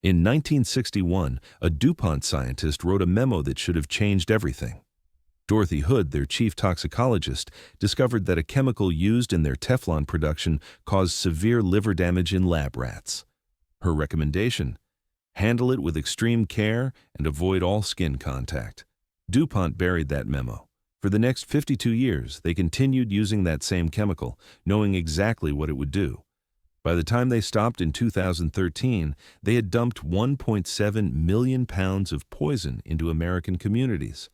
In 1961, a DuPont scientist wrote a memo that should have changed everything. Dorothy Hood, their chief toxicologist, discovered that a chemical used in their Teflon production caused severe liver damage in lab rats. Her recommendation: handle it with extreme care and avoid all skin contact. DuPont buried that memo. For the next 52 years, they continued using that same chemical, knowing exactly what it would do. By the time they stopped in 2013, they had dumped 1.7 million pounds of poison into American communities.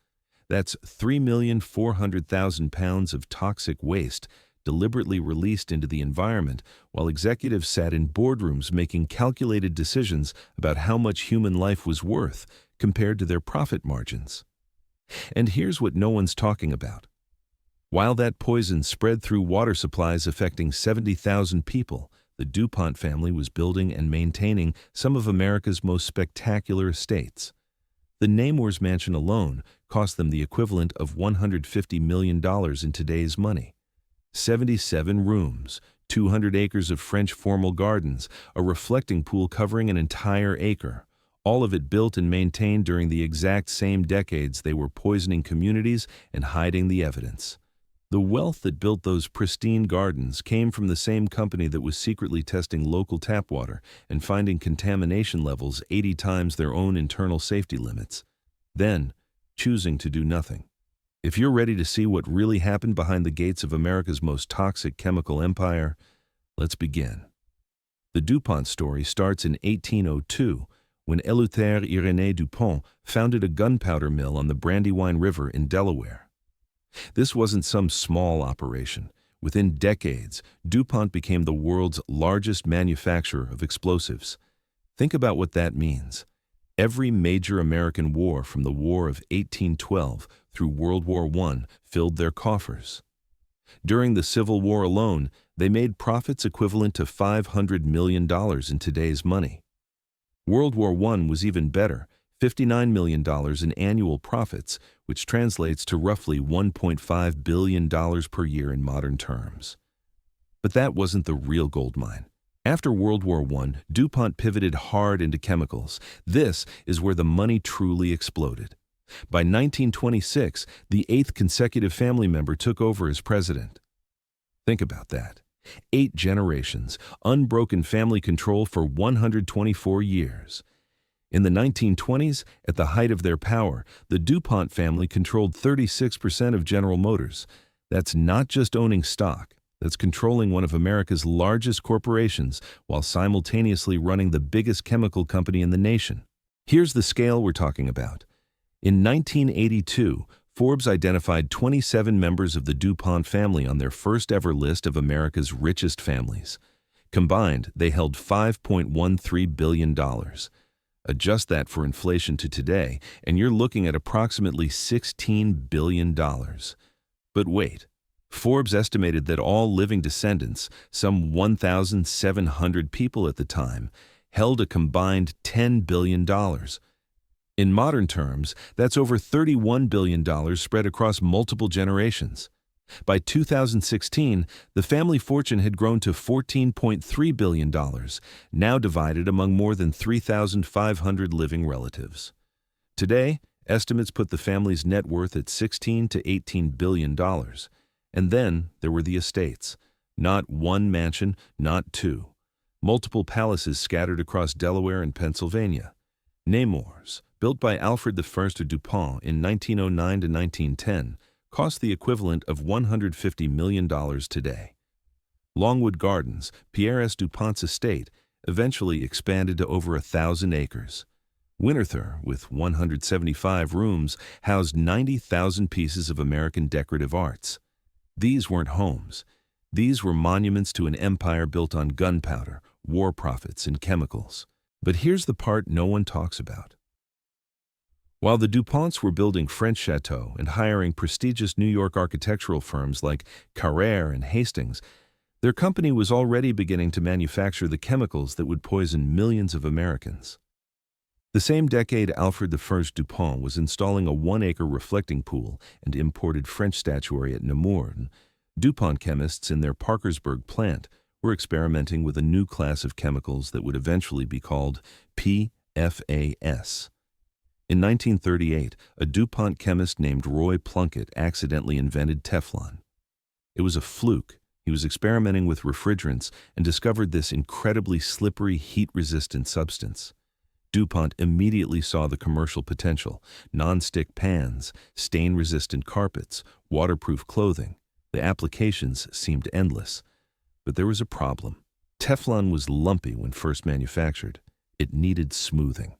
That's 3,400,000 pounds of toxic waste deliberately released into the environment while executives sat in boardrooms making calculated decisions about how much human life was worth compared to their profit margins. And here's what no one's talking about. While that poison spread through water supplies affecting 70,000 people, the DuPont family was building and maintaining some of America's most spectacular estates. The Nemours Mansion alone cost them the equivalent of $150 million in today's money. 77 rooms, 200 acres of French formal gardens, a reflecting pool covering an entire acre, all of it built and maintained during the exact same decades they were poisoning communities and hiding the evidence. The wealth that built those pristine gardens came from the same company that was secretly testing local tap water and finding contamination levels 80 times their own internal safety limits, then choosing to do nothing. If you're ready to see what really happened behind the gates of America's most toxic chemical empire, let's begin. The DuPont story starts in 1802, when Eleuthère Irénée DuPont founded a gunpowder mill on the Brandywine River in Delaware. This wasn't some small operation. Within decades, DuPont became the world's largest manufacturer of explosives. Think about what that means. Every major American war from the War of 1812 through World War I filled their coffers. During the Civil War alone, they made profits equivalent to $500 million in today's money. World War I was even better, $59 million in annual profits, which translates to roughly $1.5 billion per year in modern terms. But that wasn't the real gold mine. After World War I, DuPont pivoted hard into chemicals. This is where the money truly exploded. By 1926, the 8th consecutive family member took over as president. Think about that. 8 generations, unbroken family control for 124 years. In the 1920s, at the height of their power, the DuPont family controlled 36% of General Motors. That's not just owning stock. That's controlling one of America's largest corporations while simultaneously running the biggest chemical company in the nation. Here's the scale we're talking about. In 1982, Forbes identified 27 members of the DuPont family on their first ever list of America's richest families. Combined, they held $5.13 billion. Adjust that for inflation to today, and you're looking at approximately $16 billion. But wait. Forbes estimated that all living descendants, some 1,700 people at the time, held a combined $10 billion. In modern terms, that's over $31 billion spread across multiple generations. By 2016, the family fortune had grown to $14.3 billion, now divided among more than 3,500 living relatives. Today, estimates put the family's net worth at $16 to $18 billion. And then there were the estates. Not one mansion, not two. Multiple palaces scattered across Delaware and Pennsylvania. Nemours, built by Alfred I of DuPont in 1909 to 1910, cost the equivalent of $150 million today. Longwood Gardens, Pierre S. DuPont's estate, eventually expanded to over 1,000 acres. Winterthur, with 175 rooms, housed 90,000 pieces of American decorative arts. These weren't homes. These were monuments to an empire built on gunpowder, war profits, and chemicals. But here's the part no one talks about. While the DuPonts were building French châteaux and hiring prestigious New York architectural firms like Carrère and Hastings, their company was already beginning to manufacture the chemicals that would poison millions of Americans. The same decade Alfred I DuPont was installing a 1-acre reflecting pool and imported French statuary at Nemours, DuPont chemists in their Parkersburg plant were experimenting with a new class of chemicals that would eventually be called PFOA. PFAS. In 1938, a DuPont chemist named Roy Plunkett accidentally invented Teflon. It was a fluke. He was experimenting with refrigerants and discovered this incredibly slippery, heat-resistant substance. DuPont immediately saw the commercial potential: non-stick pans, stain-resistant carpets, waterproof clothing. The applications seemed endless. But there was a problem. Teflon was lumpy when first manufactured. It needed smoothing.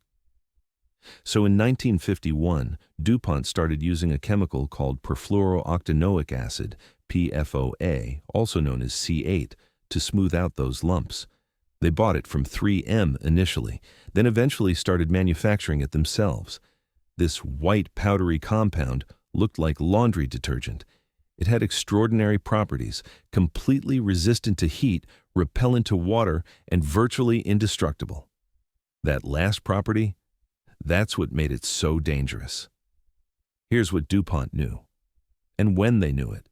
So in 1951, DuPont started using a chemical called perfluorooctanoic acid, PFOA, also known as C8, to smooth out those lumps. They bought it from 3M initially, then eventually started manufacturing it themselves. This white powdery compound looked like laundry detergent. It had extraordinary properties: completely resistant to heat, repellent to water, and virtually indestructible. That last property, that's what made it so dangerous. Here's what DuPont knew, and when they knew it.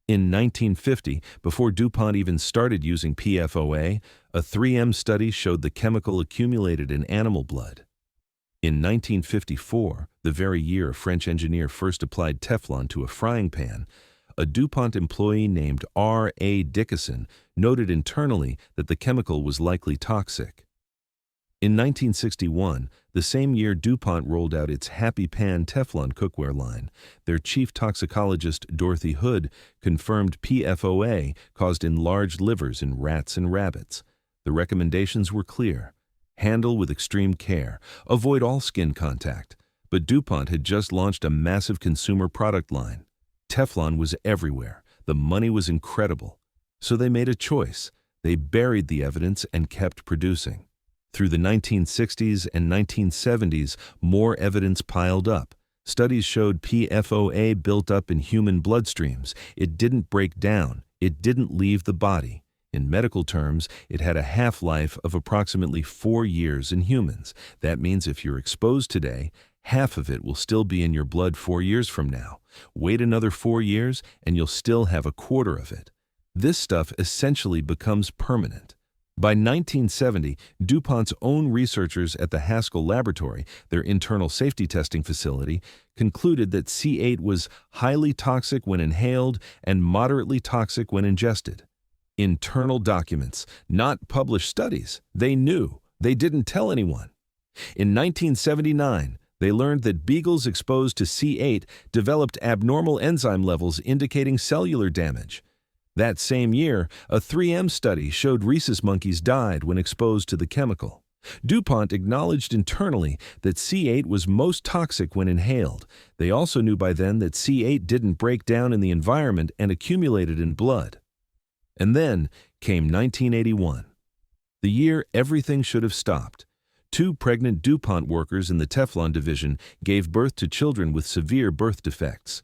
In 1950, before DuPont even started using PFOA, a 3M study showed the chemical accumulated in animal blood. In 1954, the very year a French engineer first applied Teflon to a frying pan, a DuPont employee named R.A. Dickinson noted internally that the chemical was likely toxic. In 1961, the same year DuPont rolled out its Happy Pan Teflon cookware line, their chief toxicologist Dorothy Hood confirmed PFOA caused enlarged livers in rats and rabbits. The recommendations were clear: handle with extreme care, avoid all skin contact. But DuPont had just launched a massive consumer product line. Teflon was everywhere. The money was incredible. So they made a choice. They buried the evidence and kept producing. Through the 1960s and 1970s, more evidence piled up. Studies showed PFOA built up in human bloodstreams. It didn't break down. It didn't leave the body. In medical terms, it had a half-life of approximately 4 years in humans. That means if you're exposed today, half of it will still be in your blood 4 years from now. Wait another 4 years, and you'll still have a quarter of it. This stuff essentially becomes permanent. By 1970, DuPont's own researchers at the Haskell Laboratory, their internal safety testing facility, concluded that C8 was highly toxic when inhaled and moderately toxic when ingested. Internal documents, not published studies. They knew. They didn't tell anyone. In 1979, they learned that beagles exposed to C8 developed abnormal enzyme levels indicating cellular damage. That same year, a 3M study showed rhesus monkeys died when exposed to the chemical. DuPont acknowledged internally that C8 was most toxic when inhaled. They also knew by then that C8 didn't break down in the environment and accumulated in blood. And then came 1981, the year everything should have stopped. 2 pregnant DuPont workers in the Teflon division gave birth to children with severe birth defects.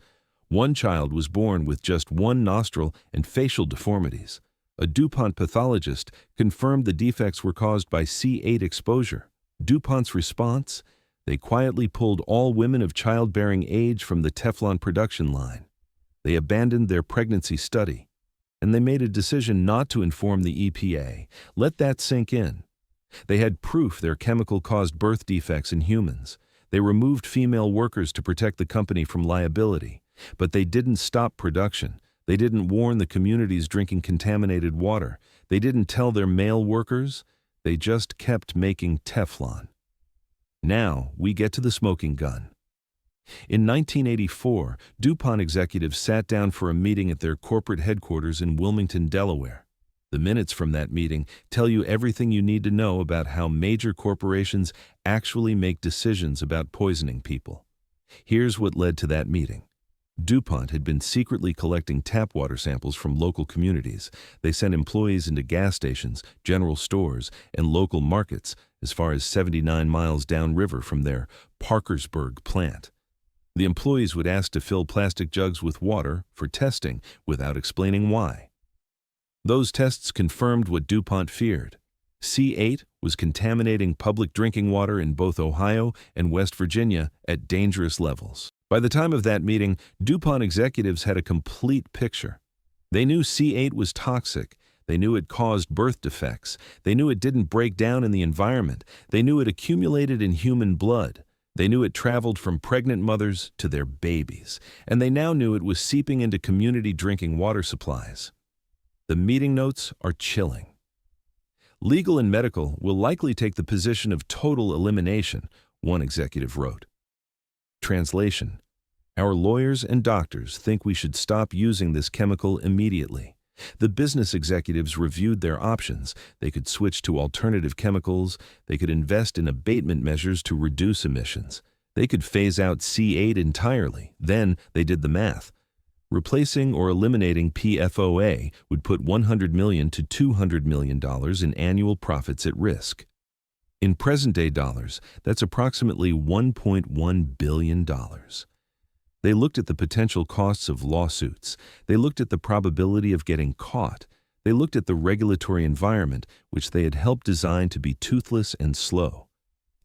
One child was born with just one nostril and facial deformities. A DuPont pathologist confirmed the defects were caused by C8 exposure. DuPont's response? They quietly pulled all women of childbearing age from the Teflon production line. They abandoned their pregnancy study. And they made a decision not to inform the EPA. Let that sink in. They had proof their chemical caused birth defects in humans. They removed female workers to protect the company from liability. But they didn't stop production. They didn't warn the communities drinking contaminated water. They didn't tell their male workers. They just kept making Teflon. Now we get to the smoking gun. In 1984, DuPont executives sat down for a meeting at their corporate headquarters in Wilmington, Delaware. The minutes from that meeting tell you everything you need to know about how major corporations actually make decisions about poisoning people. Here's what led to that meeting. DuPont had been secretly collecting tap water samples from local communities. They sent employees into gas stations, general stores, and local markets as far as 79 miles downriver from their Parkersburg plant. The employees would ask to fill plastic jugs with water for testing without explaining why. Those tests confirmed what DuPont feared. C8 was contaminating public drinking water in both Ohio and West Virginia at dangerous levels. By the time of that meeting, DuPont executives had a complete picture. They knew C8 was toxic. They knew it caused birth defects. They knew it didn't break down in the environment. They knew it accumulated in human blood. They knew it traveled from pregnant mothers to their babies. And they now knew it was seeping into community drinking water supplies. The meeting notes are chilling. Legal and medical will likely take the position of total elimination, one executive wrote. Translation: our lawyers and doctors think we should stop using this chemical immediately. The business executives reviewed their options. They could switch to alternative chemicals. They could invest in abatement measures to reduce emissions. They could phase out C8 entirely. Then they did the math. Replacing or eliminating PFOA would put $100 million to $200 million in annual profits at risk. In present-day dollars, that's approximately $1.1 billion. They looked at the potential costs of lawsuits. They looked at the probability of getting caught. They looked at the regulatory environment, which they had helped design to be toothless and slow.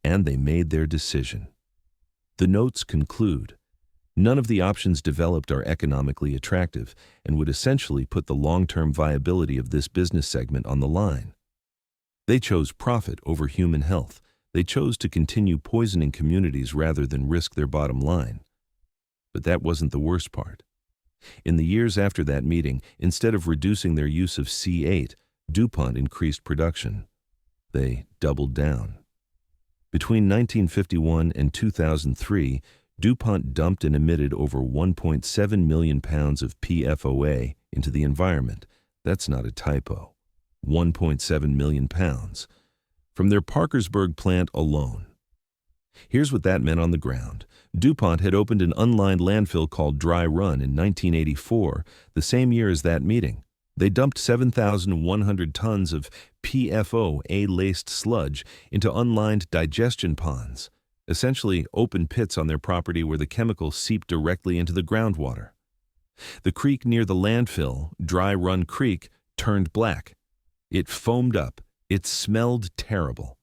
And they made their decision. The notes conclude, none of the options developed are economically attractive and would essentially put the long-term viability of this business segment on the line. They chose profit over human health. They chose to continue poisoning communities rather than risk their bottom line. But that wasn't the worst part. In the years after that meeting, instead of reducing their use of C8, DuPont increased production. They doubled down. Between 1951 and 2003, DuPont dumped and emitted over 1.7 million pounds of PFOA into the environment. That's not a typo. 1.7 million pounds. From their Parkersburg plant alone. Here's what that meant on the ground. DuPont had opened an unlined landfill called Dry Run in 1984, the same year as that meeting. They dumped 7,100 tons of PFOA-laced sludge into unlined digestion ponds, essentially open pits on their property where the chemicals seeped directly into the groundwater. The creek near the landfill, Dry Run Creek, turned black. It foamed up. It smelled terrible.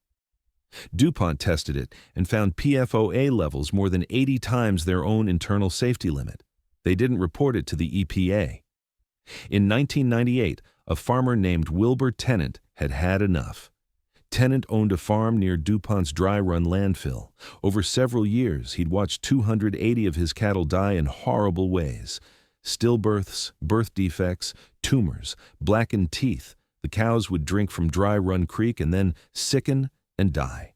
DuPont tested it and found PFOA levels more than 80 times their own internal safety limit. They didn't report it to the EPA. In 1998, a farmer named Wilbur Tennant had had enough. Tennant owned a farm near DuPont's Dry Run landfill. Over several years, he'd watched 280 of his cattle die in horrible ways. Stillbirths, birth defects, tumors, blackened teeth. The cows would drink from Dry Run Creek and then sicken and die.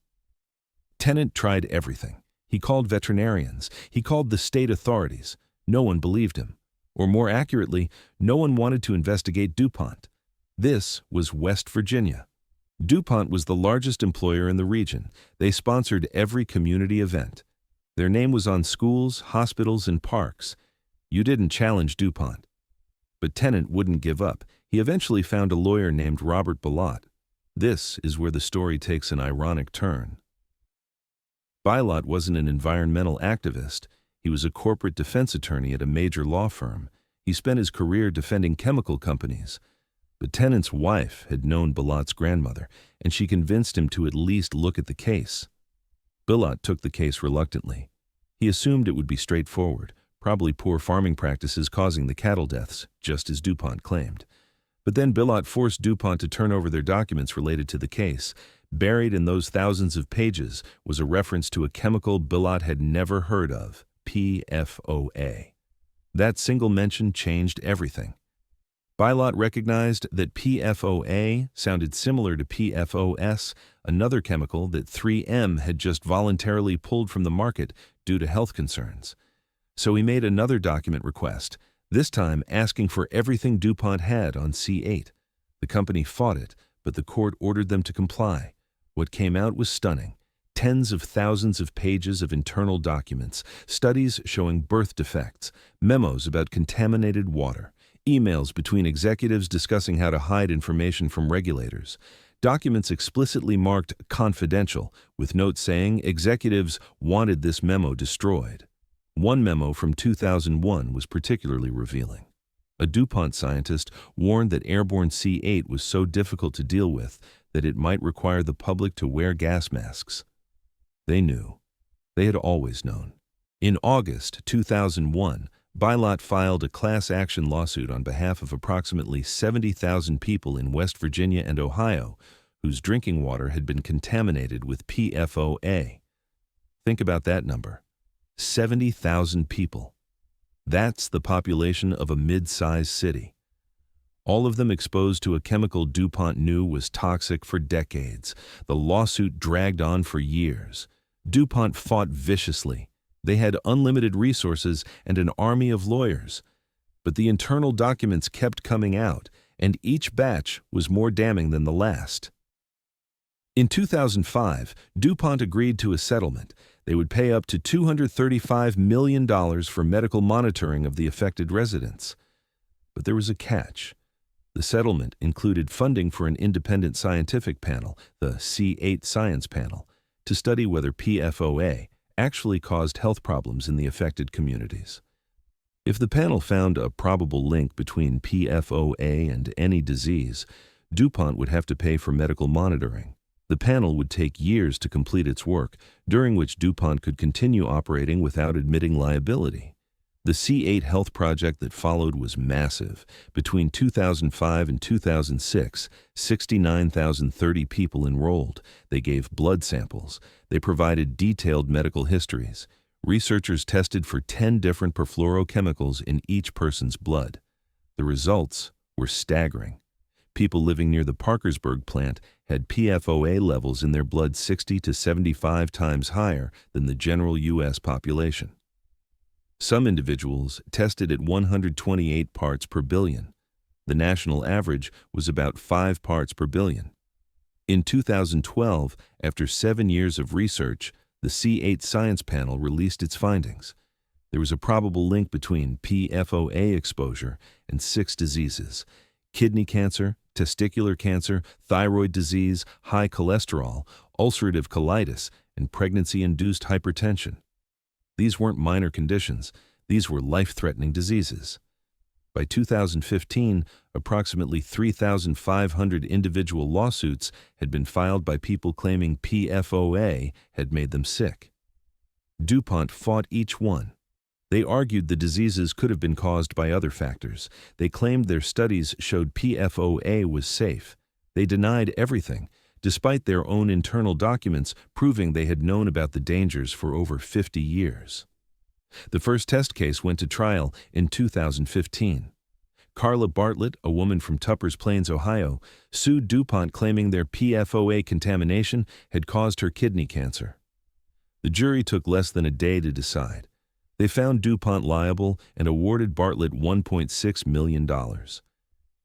Tennant tried everything. He called veterinarians. He called the state authorities. No one believed him. Or more accurately, no one wanted to investigate DuPont. This was West Virginia. DuPont was the largest employer in the region. They sponsored every community event. Their name was on schools, hospitals, and parks. You didn't challenge DuPont. But Tennant wouldn't give up. He eventually found a lawyer named Robert Bilott. This is where the story takes an ironic turn. Bilott wasn't an environmental activist. He was a corporate defense attorney at a major law firm. He spent his career defending chemical companies. But Tennant's wife had known Bilott's grandmother, and she convinced him to at least look at the case. Bilott took the case reluctantly. He assumed it would be straightforward, probably poor farming practices causing the cattle deaths, just as DuPont claimed. But then Bilott forced DuPont to turn over their documents related to the case. Buried in those thousands of pages was a reference to a chemical Bilott had never heard of, PFOA. That single mention changed everything. Bilott recognized that PFOA sounded similar to PFOS, another chemical that 3M had just voluntarily pulled from the market due to health concerns. So he made another document request, this time asking for everything DuPont had on C8. The company fought it, but the court ordered them to comply. What came out was stunning. Tens of thousands of pages of internal documents, studies showing birth defects, memos about contaminated water, emails between executives discussing how to hide information from regulators, documents explicitly marked confidential, with notes saying executives wanted this memo destroyed. One memo from 2001 was particularly revealing. A DuPont scientist warned that airborne C8 was so difficult to deal with that it might require the public to wear gas masks. They knew. They had always known. In August 2001, Bilot filed a class action lawsuit on behalf of approximately 70,000 people in West Virginia and Ohio whose drinking water had been contaminated with PFOA. Think about that number. 70,000 people. That's the population of a mid-sized city. All of them exposed to a chemical DuPont knew was toxic for decades. The lawsuit dragged on for years. DuPont fought viciously. They had unlimited resources and an army of lawyers. But the internal documents kept coming out, and each batch was more damning than the last. In 2005, DuPont agreed to a settlement. They would pay up to $235 million for medical monitoring of the affected residents. But there was a catch. The settlement included funding for an independent scientific panel, the C8 Science Panel, to study whether PFOA actually caused health problems in the affected communities. If the panel found a probable link between PFOA and any disease, DuPont would have to pay for medical monitoring. The panel would take years to complete its work, during which DuPont could continue operating without admitting liability. The C8 health project that followed was massive. Between 2005 and 2006, 69,030 people enrolled. They gave blood samples. They provided detailed medical histories. Researchers tested for 10 different perfluorochemicals in each person's blood. The results were staggering. People living near the Parkersburg plant had PFOA levels in their blood 60 to 75 times higher than the general U.S. population. Some individuals tested at 128 parts per billion. The national average was about 5 parts per billion. In 2012, after 7 years of research, the C8 Science Panel released its findings. There was a probable link between PFOA exposure and 6 diseases: kidney cancer, testicular cancer, thyroid disease, high cholesterol, ulcerative colitis, and pregnancy-induced hypertension. These weren't minor conditions. These were life-threatening diseases. By 2015, approximately 3,500 individual lawsuits had been filed by people claiming PFOA had made them sick. DuPont fought each one. They argued the diseases could have been caused by other factors. They claimed their studies showed PFOA was safe. They denied everything, despite their own internal documents proving they had known about the dangers for over 50 years. The first test case went to trial in 2015. Carla Bartlett, a woman from Tuppers Plains, Ohio, sued DuPont claiming their PFOA contamination had caused her kidney cancer. The jury took less than a day to decide. They found DuPont liable and awarded Bartlett $1.6 million.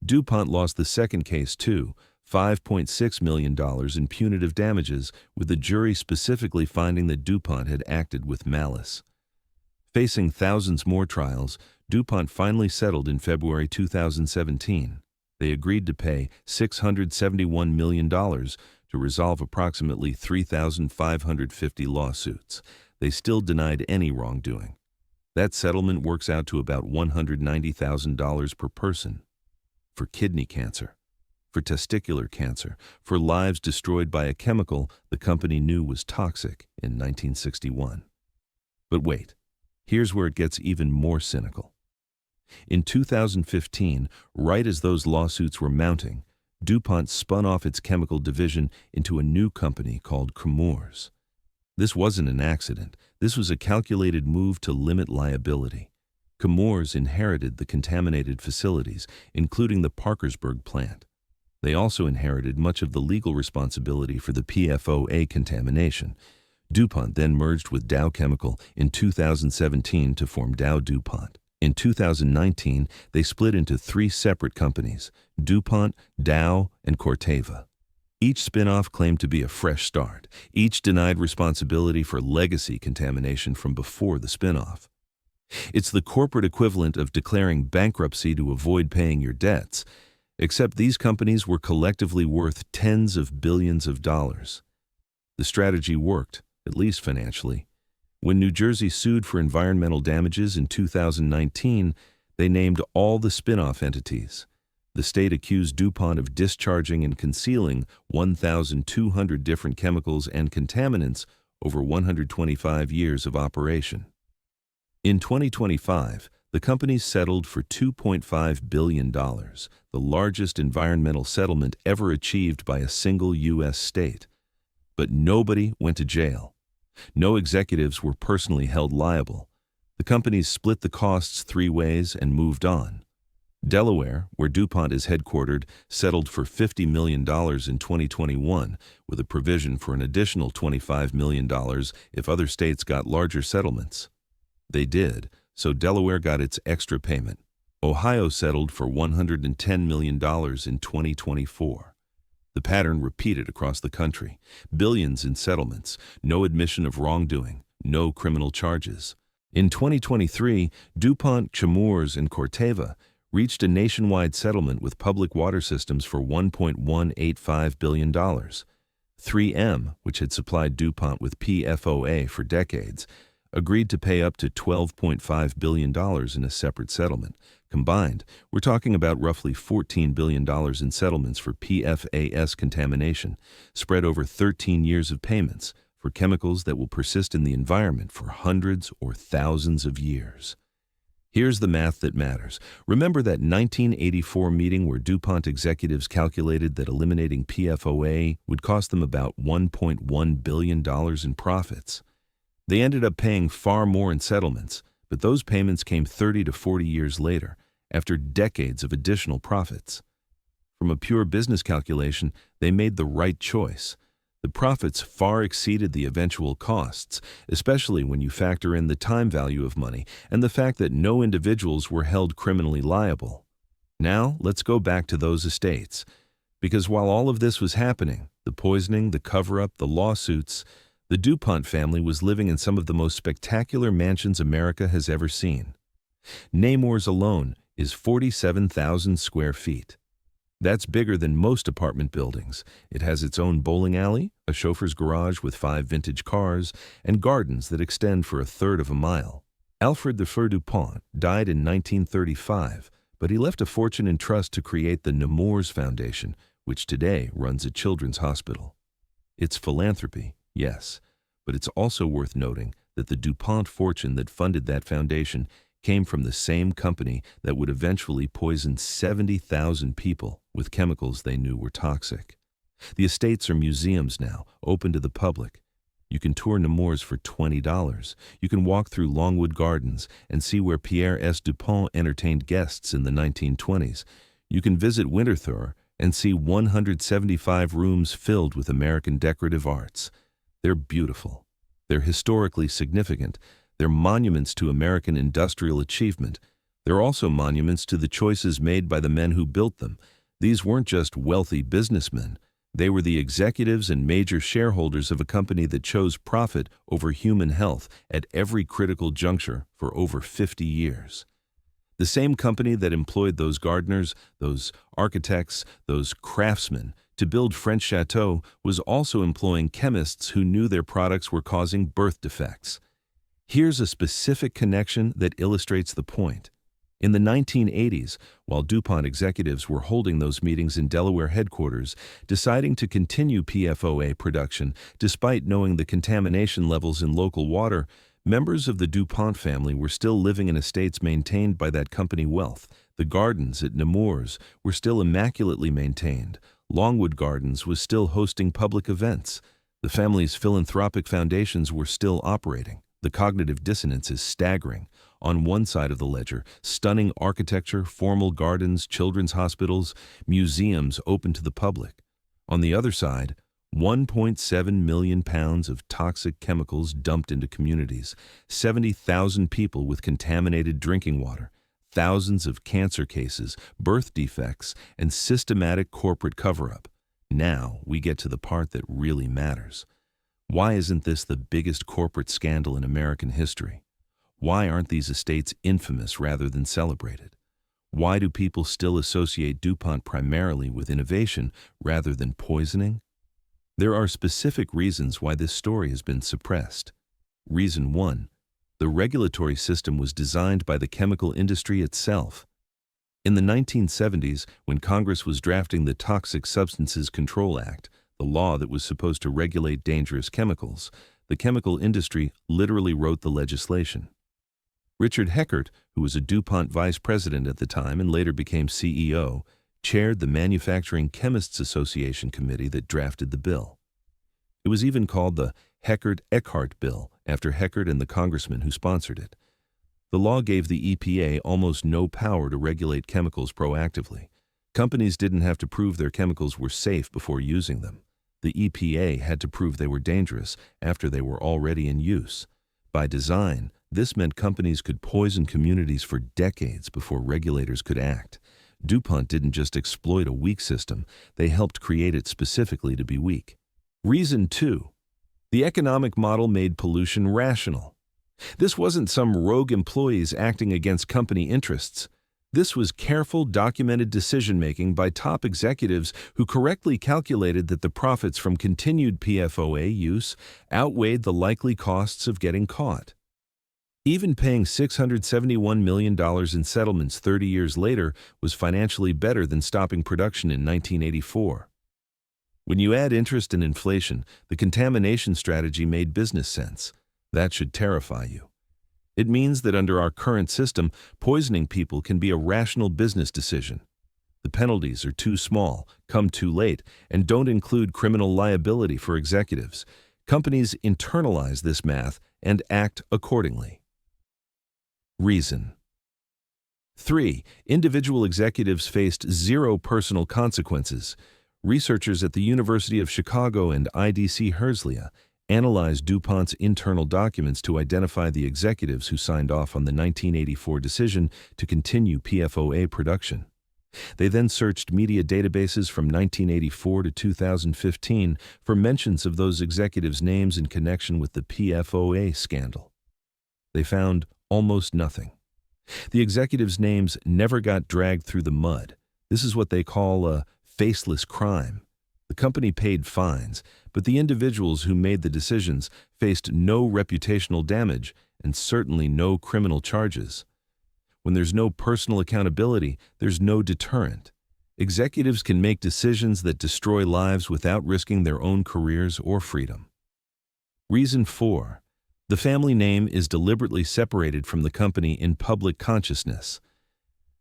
DuPont lost the second case too, $5.6 million in punitive damages, with the jury specifically finding that DuPont had acted with malice. Facing thousands more trials, DuPont finally settled in February 2017. They agreed to pay $671 million to resolve approximately 3,550 lawsuits. They still denied any wrongdoing. That settlement works out to about $190,000 per person. For kidney cancer, for testicular cancer, for lives destroyed by a chemical the company knew was toxic in 1961. But wait, here's where it gets even more cynical. In 2015, right as those lawsuits were mounting, DuPont spun off its chemical division into a new company called Nemours. This wasn't an accident. This was a calculated move to limit liability. Nemours inherited the contaminated facilities, including the Parkersburg plant. They also inherited much of the legal responsibility for the PFOA contamination. DuPont then merged with Dow Chemical in 2017 to form Dow-DuPont. In 2019, they split into 3 separate companies: DuPont, Dow, and Corteva. Each spin-off claimed to be a fresh start. Each denied responsibility for legacy contamination from before the spin-off. It's the corporate equivalent of declaring bankruptcy to avoid paying your debts, except these companies were collectively worth tens of billions of dollars. The strategy worked, at least financially. When New Jersey sued for environmental damages in 2019, they named all the spin-off entities. The state accused DuPont of discharging and concealing 1,200 different chemicals and contaminants over 125 years of operation. In 2025, the companies settled for $2.5 billion, the largest environmental settlement ever achieved by a single U.S. state. But nobody went to jail. No executives were personally held liable. The companies split the costs 3 ways and moved on. Delaware, where DuPont is headquartered, settled for $50 million in 2021, with a provision for an additional $25 million if other states got larger settlements. They did, so Delaware got its extra payment. Ohio settled for $110 million in 2024. The pattern repeated across the country. Billions in settlements, no admission of wrongdoing, no criminal charges. In 2023, DuPont, Chemours, and Corteva reached a nationwide settlement with public water systems for $1.185 billion. 3M, which had supplied DuPont with PFOA for decades, agreed to pay up to $12.5 billion in a separate settlement. Combined, we're talking about roughly $14 billion in settlements for PFAS contamination, spread over 13 years of payments for chemicals that will persist in the environment for hundreds or thousands of years. Here's the math that matters. Remember that 1984 meeting where DuPont executives calculated that eliminating PFOA would cost them about $1.1 billion in profits? They ended up paying far more in settlements, but those payments came 30 to 40 years later, after decades of additional profits. From a pure business calculation, they made the right choice. The profits far exceeded the eventual costs, especially when you factor in the time value of money and the fact that no individuals were held criminally liable. Now, let's go back to those estates. Because while all of this was happening, the poisoning, the cover-up, the lawsuits, the DuPont family was living in some of the most spectacular mansions America has ever seen. Nemours alone is 47,000 square feet. That's bigger than most apartment buildings. It has its own bowling alley, a chauffeur's garage with 5 vintage cars, and gardens that extend for 1/3 of a mile. Alfred I DuPont died in 1935, but he left a fortune in trust to create the Nemours Foundation, which today runs a children's hospital. It's philanthropy, yes, but it's also worth noting that the DuPont fortune that funded that foundation came from the same company that would eventually poison 70,000 people with chemicals they knew were toxic. The estates are museums now, open to the public. You can tour Nemours for $20. You can walk through Longwood Gardens and see where Pierre S. Dupont entertained guests in the 1920s. You can visit Winterthur and see 175 rooms filled with American decorative arts. They're beautiful. They're historically significant. They're monuments to American industrial achievement. They're also monuments to the choices made by the men who built them. These weren't just wealthy businessmen. They were the executives and major shareholders of a company that chose profit over human health at every critical juncture for over 50 years. The same company that employed those gardeners, those architects, those craftsmen to build French châteaux was also employing chemists who knew their products were causing birth defects. Here's a specific connection that illustrates the point. In the 1980s, while DuPont executives were holding those meetings in Delaware headquarters, deciding to continue PFOA production despite knowing the contamination levels in local water, members of the DuPont family were still living in estates maintained by that company wealth. The gardens at Nemours were still immaculately maintained. Longwood Gardens was still hosting public events. The family's philanthropic foundations were still operating. The cognitive dissonance is staggering. On one side of the ledger, stunning architecture, formal gardens, children's hospitals, museums open to the public. On the other side, 1.7 million pounds of toxic chemicals dumped into communities, 70,000 people with contaminated drinking water, thousands of cancer cases, birth defects, and systematic corporate cover-up. Now we get to the part that really matters. Why isn't this the biggest corporate scandal in American history? Why aren't these estates infamous rather than celebrated? Why do people still associate DuPont primarily with innovation rather than poisoning? There are specific reasons why this story has been suppressed. Reason 1. The regulatory system was designed by the chemical industry itself. In the 1970s, when Congress was drafting the Toxic Substances Control Act, the law that was supposed to regulate dangerous chemicals, the chemical industry literally wrote the legislation. Richard Heckert, who was a DuPont vice president at the time and later became CEO, chaired the Manufacturing Chemists Association committee that drafted the bill. It was even called the Heckert-Eckhart Bill, after Heckert and the congressman who sponsored it. The law gave the EPA almost no power to regulate chemicals proactively. Companies didn't have to prove their chemicals were safe before using them. The EPA had to prove they were dangerous after they were already in use. By design, this meant companies could poison communities for decades before regulators could act. DuPont didn't just exploit a weak system, they helped create it specifically to be weak. Reason 2. The economic model made pollution rational. This wasn't some rogue employees acting against company interests. This was careful, documented decision-making by top executives who correctly calculated that the profits from continued PFOA use outweighed the likely costs of getting caught. Even paying $671 million in settlements 30 years later was financially better than stopping production in 1984. When you add interest and inflation, the contamination strategy made business sense. That should terrify you. It means that under our current system, poisoning people can be a rational business decision. The penalties are too small, come too late, and don't include criminal liability for executives. Companies internalize this math and act accordingly. Reason 3. Individual executives faced zero personal consequences. Researchers at the University of Chicago and IDC Herzliya analyzed DuPont's internal documents to identify the executives who signed off on the 1984 decision to continue PFOA production. They then searched media databases from 1984 to 2015 for mentions of those executives' names in connection with the PFOA scandal. They found almost nothing. The executives' names never got dragged through the mud. This is what they call a faceless crime. The company paid fines, but the individuals who made the decisions faced no reputational damage and certainly no criminal charges. When there's no personal accountability, there's no deterrent. Executives can make decisions that destroy lives without risking their own careers or freedom. Reason 4. The family name is deliberately separated from the company in public consciousness.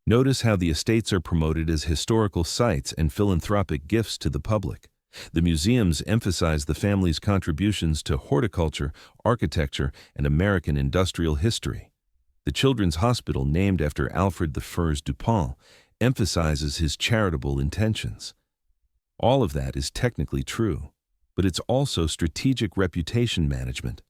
Notice how the estates are promoted as historical sites and philanthropic gifts to the public. The museums emphasize the family's contributions to horticulture, architecture, and American industrial history. The Children's Hospital, named after Alfred I DuPont, emphasizes his charitable intentions. All of that is technically true, but it's also strategic reputation management.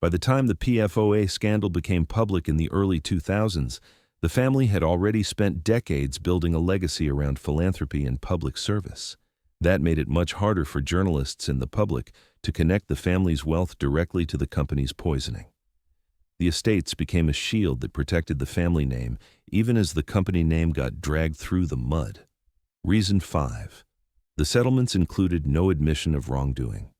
By the time the PFOA scandal became public in the early 2000s, the family had already spent decades building a legacy around philanthropy and public service. That made it much harder for journalists and the public to connect the family's wealth directly to the company's poisoning. The estates became a shield that protected the family name, even as the company name got dragged through the mud. Reason 5. The settlements included no admission of wrongdoing.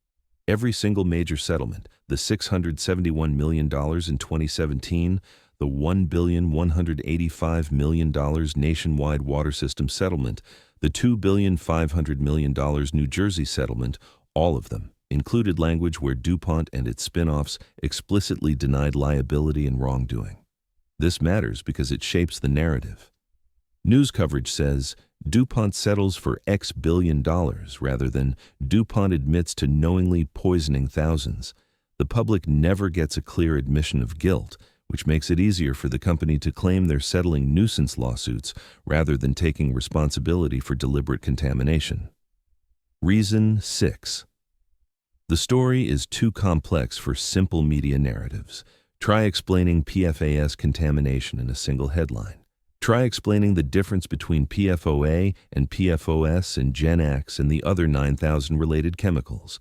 Every single major settlement, the $671 million in 2017, the $1,185 million nationwide water system settlement, the $2,500 million New Jersey settlement, all of them included language where DuPont and its spin-offs explicitly denied liability and wrongdoing. This matters because it shapes the narrative. News coverage says DuPont settles for X billion dollars rather than DuPont admits to knowingly poisoning thousands. The public never gets a clear admission of guilt, which makes it easier for the company to claim they're settling nuisance lawsuits rather than taking responsibility for deliberate contamination. Reason 6. The story is too complex for simple media narratives. Try explaining PFAS contamination in a single headline. Try explaining the difference between PFOA and PFOS and Gen-X and the other 9,000 related chemicals.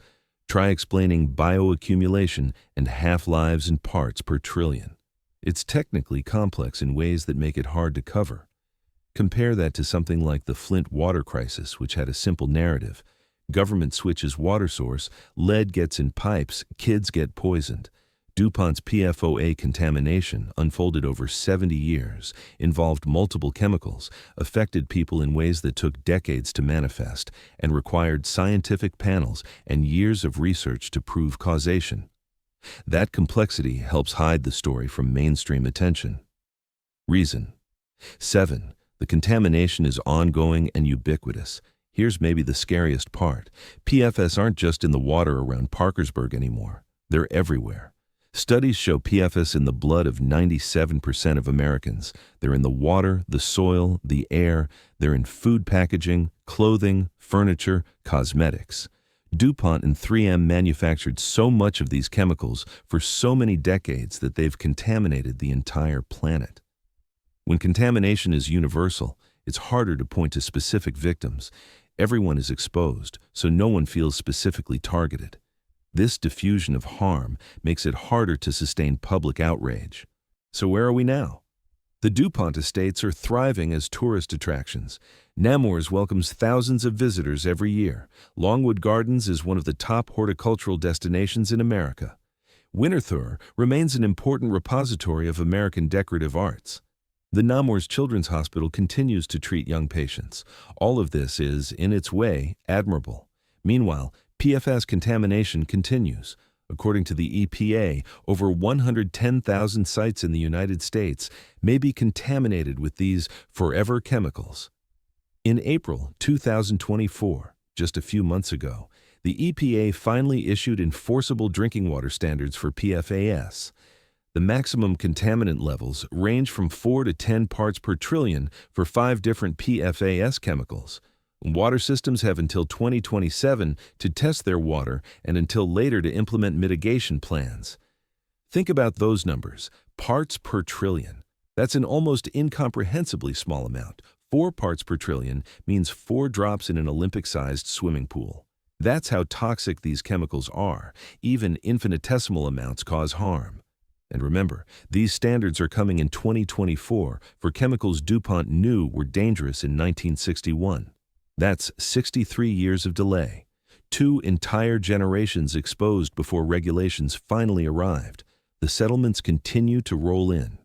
Try explaining bioaccumulation and half-lives and parts per trillion. It's technically complex in ways that make it hard to cover. Compare that to something like the Flint water crisis, which had a simple narrative. Government switches water source, lead gets in pipes, kids get poisoned. DuPont's PFOA contamination, unfolded over 70 years, involved multiple chemicals, affected people in ways that took decades to manifest, and required scientific panels and years of research to prove causation. That complexity helps hide the story from mainstream attention. Reason. 7. The contamination is ongoing and ubiquitous. Here's maybe the scariest part. PFAS aren't just in the water around Parkersburg anymore. They're everywhere. Studies show PFAS in the blood of 97% of Americans. They're in the water, the soil, the air. They're in food packaging, clothing, furniture, cosmetics. DuPont and 3M manufactured so much of these chemicals for so many decades that they've contaminated the entire planet. When contamination is universal, it's harder to point to specific victims. Everyone is exposed, so no one feels specifically targeted. This diffusion of harm makes it harder to sustain public outrage. So where are we now? The DuPont estates are thriving as tourist attractions. Nemours welcomes thousands of visitors every year. Longwood Gardens is one of the top horticultural destinations in America. Winterthur remains an important repository of American decorative arts. The Nemours Children's Hospital continues to treat young patients. All of this is, in its way, admirable. Meanwhile, PFAS contamination continues. According to the EPA, over 110,000 sites in the United States may be contaminated with these forever chemicals. In April 2024, just a few months ago, the EPA finally issued enforceable drinking water standards for PFAS. The maximum contaminant levels range from 4 to 10 parts per trillion for 5 different PFAS chemicals. Water systems have until 2027 to test their water and until later to implement mitigation plans. Think about those numbers, parts per trillion. That's an almost incomprehensibly small amount. 4 parts per trillion means 4 drops in an Olympic-sized swimming pool. That's how toxic these chemicals are. Even infinitesimal amounts cause harm. And remember, these standards are coming in 2024 for chemicals DuPont knew were dangerous in 1961. That's 63 years of delay. 2 entire generations exposed before regulations finally arrived. The settlements continue to roll in.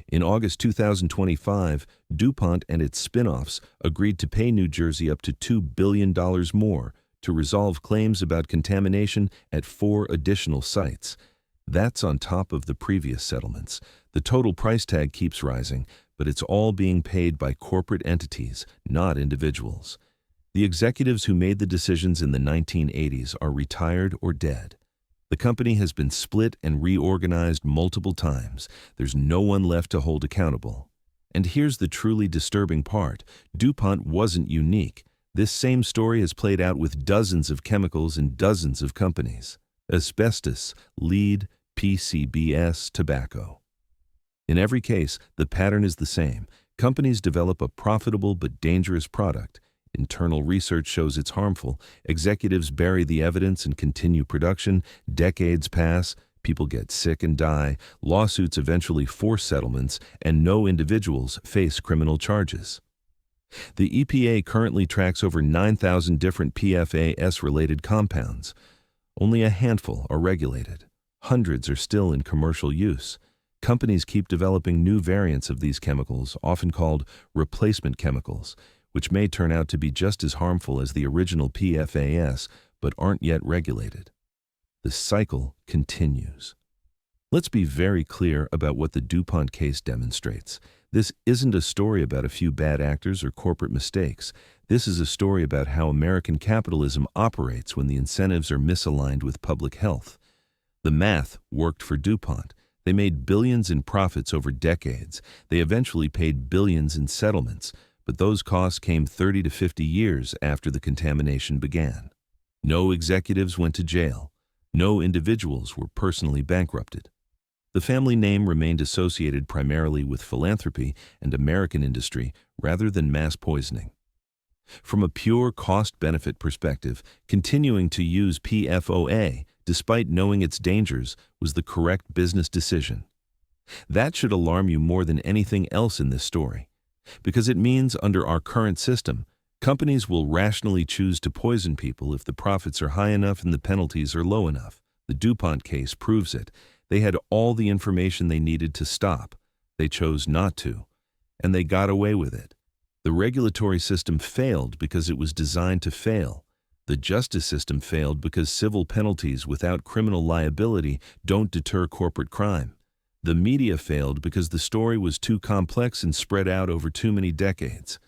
In August 2025, DuPont and its spin-offs agreed to pay New Jersey up to $2 billion more to resolve claims about contamination at 4 additional sites. That's on top of the previous settlements. The total price tag keeps rising, but it's all being paid by corporate entities, not individuals. The executives who made the decisions in the 1980s are retired or dead. The company has been split and reorganized multiple times. There's no one left to hold accountable. And here's the truly disturbing part. DuPont wasn't unique. This same story has played out with dozens of chemicals in dozens of companies. Asbestos, lead, PCBs, tobacco. In every case, the pattern is the same. Companies develop a profitable but dangerous product. Internal research shows it's harmful. Executives bury the evidence and continue production. Decades pass. People get sick and die. Lawsuits eventually force settlements, and no individuals face criminal charges. The EPA currently tracks over 9,000 different PFAS-related compounds. Only a handful are regulated. Hundreds are still in commercial use. Companies keep developing new variants of these chemicals, often called replacement chemicals, which may turn out to be just as harmful as the original PFAS, but aren't yet regulated. The cycle continues. Let's be very clear about what the DuPont case demonstrates. This isn't a story about a few bad actors or corporate mistakes. This is a story about how American capitalism operates when the incentives are misaligned with public health. The math worked for DuPont. They made billions in profits over decades. They eventually paid billions in settlements, but those costs came 30 to 50 years after the contamination began. No executives went to jail. No individuals were personally bankrupted. The family name remained associated primarily with philanthropy and American industry rather than mass poisoning. From a pure cost-benefit perspective, continuing to use PFOA, despite knowing its dangers, was the correct business decision. That should alarm you more than anything else in this story, because it means under our current system, companies will rationally choose to poison people if the profits are high enough and the penalties are low enough. The DuPont case proves it. They had all the information they needed to stop. They chose not to, and they got away with it. The regulatory system failed because it was designed to fail. The justice system failed because civil penalties without criminal liability don't deter corporate crime. The media failed because the story was too complex and spread out over too many decades.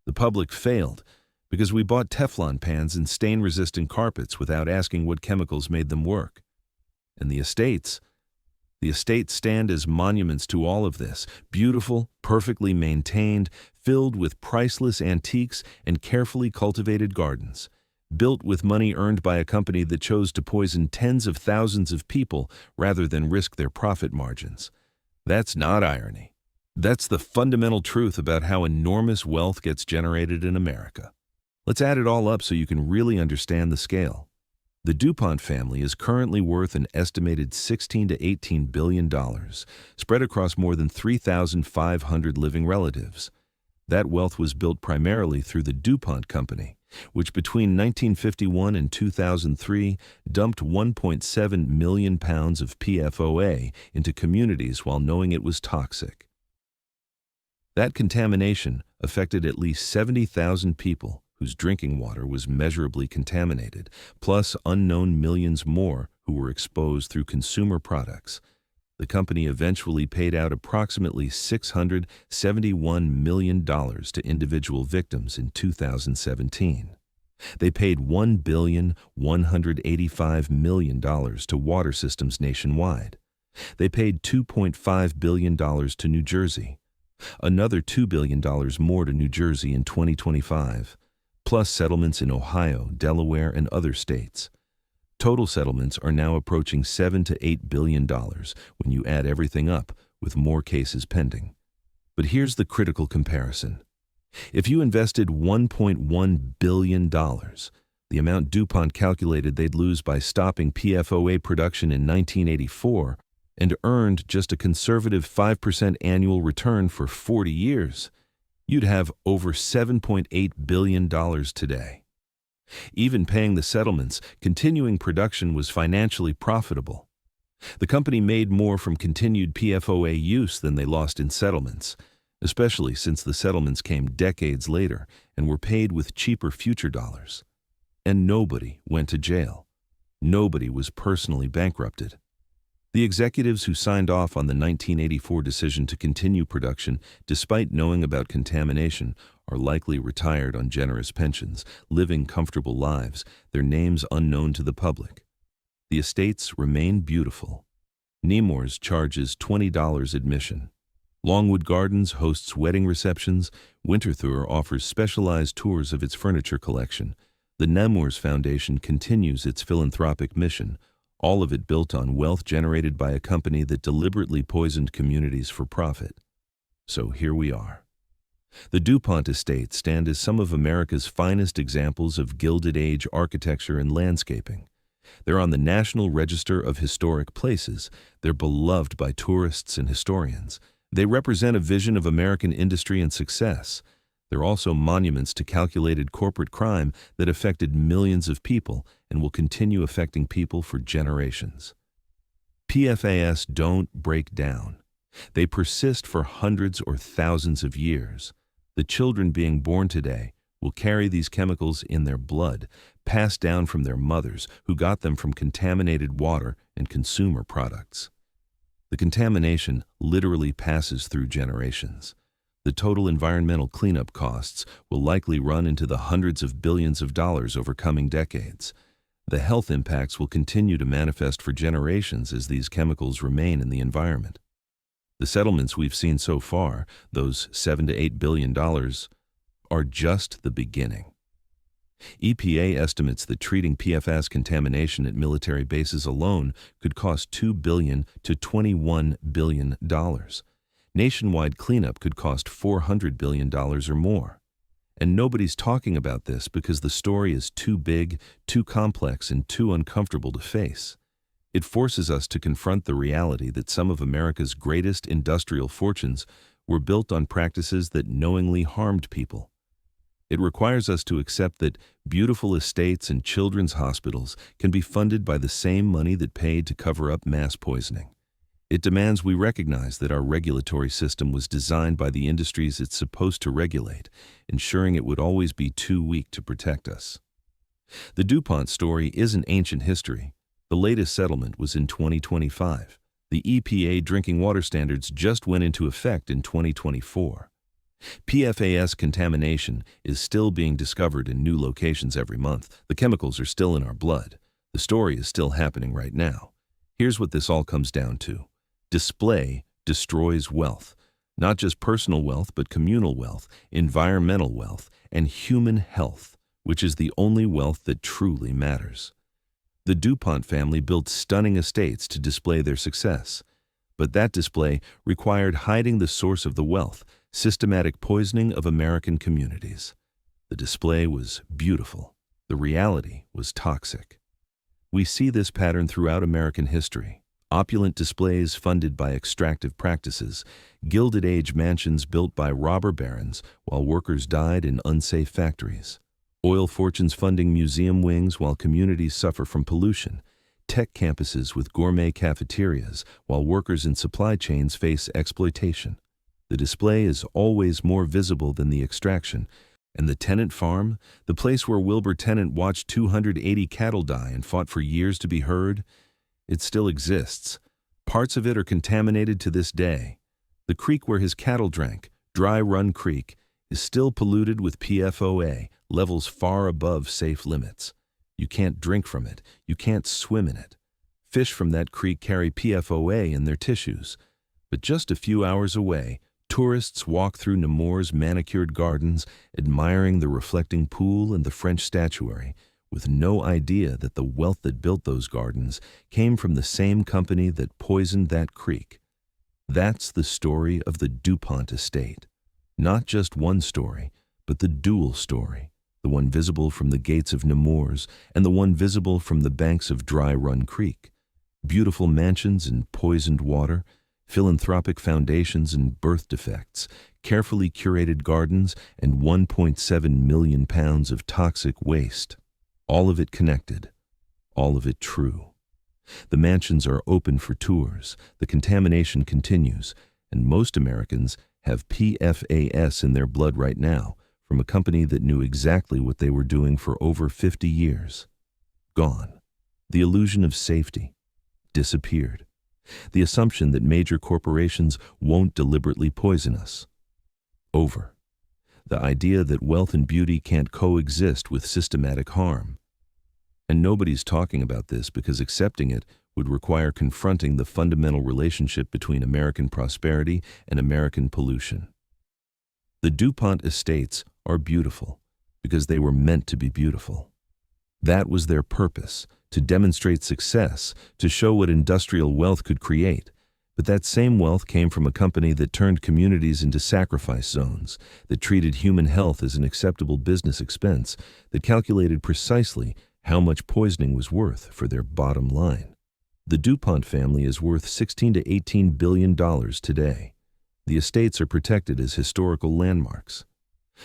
The public failed because we bought Teflon pans and stain-resistant carpets without asking what chemicals made them work. And the estates stand as monuments to all of this, beautiful, perfectly maintained, filled with priceless antiques and carefully cultivated gardens, built with money earned by a company that chose to poison tens of thousands of people rather than risk their profit margins. That's not irony. That's the fundamental truth about how enormous wealth gets generated in America. Let's add it all up so you can really understand the scale. The DuPont family is currently worth an estimated $16 to $18 billion, spread across more than 3,500 living relatives. That wealth was built primarily through the DuPont Company, which between 1951 and 2003 dumped 1.7 million pounds of PFOA into communities while knowing it was toxic. That contamination affected at least 70,000 people whose drinking water was measurably contaminated, plus unknown millions more who were exposed through consumer products. The company eventually paid out approximately $671 million to individual victims in 2017. They paid $1,185 million to water systems nationwide. They paid $2.5 billion to New Jersey, another $2 billion more to New Jersey in 2025, plus settlements in Ohio, Delaware, and other states. Total settlements are now approaching $7 to $8 billion when you add everything up, with more cases pending. But here's the critical comparison. If you invested $1.1 billion, the amount DuPont calculated they'd lose by stopping PFOA production in 1984, and earned just a conservative 5% annual return for 40 years, you'd have over $7.8 billion today. Even paying the settlements, continuing production was financially profitable. The company made more from continued PFOA use than they lost in settlements, especially since the settlements came decades later and were paid with cheaper future dollars. And nobody went to jail. Nobody was personally bankrupted. The executives who signed off on the 1984 decision to continue production, despite knowing about contamination, are likely retired on generous pensions, living comfortable lives, their names unknown to the public. The estates remain beautiful. Nemours charges $20 admission. Longwood Gardens hosts wedding receptions. Winterthur offers specialized tours of its furniture collection. The Nemours Foundation continues its philanthropic mission, all of it built on wealth generated by a company that deliberately poisoned communities for profit. So here we are. The DuPont estates stand as some of America's finest examples of Gilded Age architecture and landscaping. They're on the National Register of Historic Places. They're beloved by tourists and historians. They represent a vision of American industry and success. They're also monuments to calculated corporate crime that affected millions of people and will continue affecting people for generations. PFAS don't break down. They persist for hundreds or thousands of years. The children being born today will carry these chemicals in their blood, passed down from their mothers, who got them from contaminated water and consumer products. The contamination literally passes through generations. The total environmental cleanup costs will likely run into the hundreds of billions of dollars over coming decades. The health impacts will continue to manifest for generations as these chemicals remain in the environment. The settlements we've seen so far, those $7 to $8 billion, are just the beginning. EPA estimates that treating PFAS contamination at military bases alone could cost $2 billion to $21 billion. Nationwide cleanup could cost $400 billion or more. And nobody's talking about this because the story is too big, too complex, and too uncomfortable to face. It forces us to confront the reality that some of America's greatest industrial fortunes were built on practices that knowingly harmed people. It requires us to accept that beautiful estates and children's hospitals can be funded by the same money that paid to cover up mass poisoning. It demands we recognize that our regulatory system was designed by the industries it's supposed to regulate, ensuring it would always be too weak to protect us. The DuPont story isn't ancient history. The latest settlement was in 2025. The EPA drinking water standards just went into effect in 2024. PFAS contamination is still being discovered in new locations every month. The chemicals are still in our blood. The story is still happening right now. Here's what this all comes down to. Display destroys wealth. Not just personal wealth, but communal wealth, environmental wealth, and human health, which is the only wealth that truly matters. The DuPont family built stunning estates to display their success. But that display required hiding the source of the wealth, systematic poisoning of American communities. The display was beautiful. The reality was toxic. We see this pattern throughout American history. Opulent displays funded by extractive practices, Gilded Age mansions built by robber barons while workers died in unsafe factories, oil fortunes funding museum wings while communities suffer from pollution, tech campuses with gourmet cafeterias while workers in supply chains face exploitation. The display is always more visible than the extraction. And the Tennant farm, the place where Wilbur Tennant watched 280 cattle die and fought for years to be heard, it still exists. Parts of it are contaminated to this day. The creek where his cattle drank, Dry Run Creek, is still polluted with PFOA, levels far above safe limits. You can't drink from it. You can't swim in it. Fish from that creek carry PFOA in their tissues. But just a few hours away, tourists walk through Nemours Manicured Gardens, admiring the reflecting pool and the French statuary, with no idea that the wealth that built those gardens came from the same company that poisoned that creek. That's the story of the DuPont estate. Not just one story, but the dual story, the one visible from the gates of Nemours and the one visible from the banks of Dry Run Creek. Beautiful mansions and poisoned water, philanthropic foundations and birth defects, carefully curated gardens, and 1.7 million pounds of toxic waste. All of it connected, all of it true. The mansions are open for tours, the contamination continues, and most Americans have PFAS in their blood right now from a company that knew exactly what they were doing for over 50 years. Gone. The illusion of safety disappeared. The assumption that major corporations won't deliberately poison us. Over. The idea that wealth and beauty can't coexist with systematic harm. And nobody's talking about this because accepting it would require confronting the fundamental relationship between American prosperity and American pollution. The DuPont estates are beautiful because they were meant to be beautiful. That was their purpose, to demonstrate success, to show what industrial wealth could create. But that same wealth came from a company that turned communities into sacrifice zones, that treated human health as an acceptable business expense, that calculated precisely how much poisoning was worth for their bottom line. The DuPont family is worth $16 to $18 billion today. The estates are protected as historical landmarks.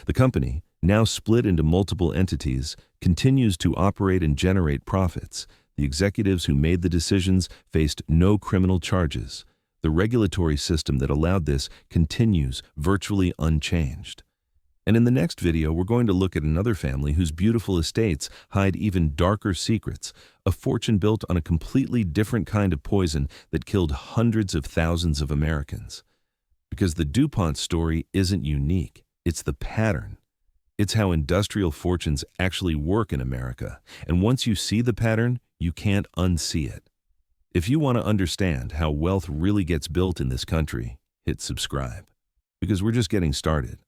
The company, now split into multiple entities, continues to operate and generate profits. The executives who made the decisions faced no criminal charges. The regulatory system that allowed this continues virtually unchanged. And in the next video, we're going to look at another family whose beautiful estates hide even darker secrets, a fortune built on a completely different kind of poison that killed hundreds of thousands of Americans. Because the DuPont story isn't unique, it's the pattern. It's how industrial fortunes actually work in America, and once you see the pattern, you can't unsee it. If you want to understand how wealth really gets built in this country, hit subscribe, because we're just getting started.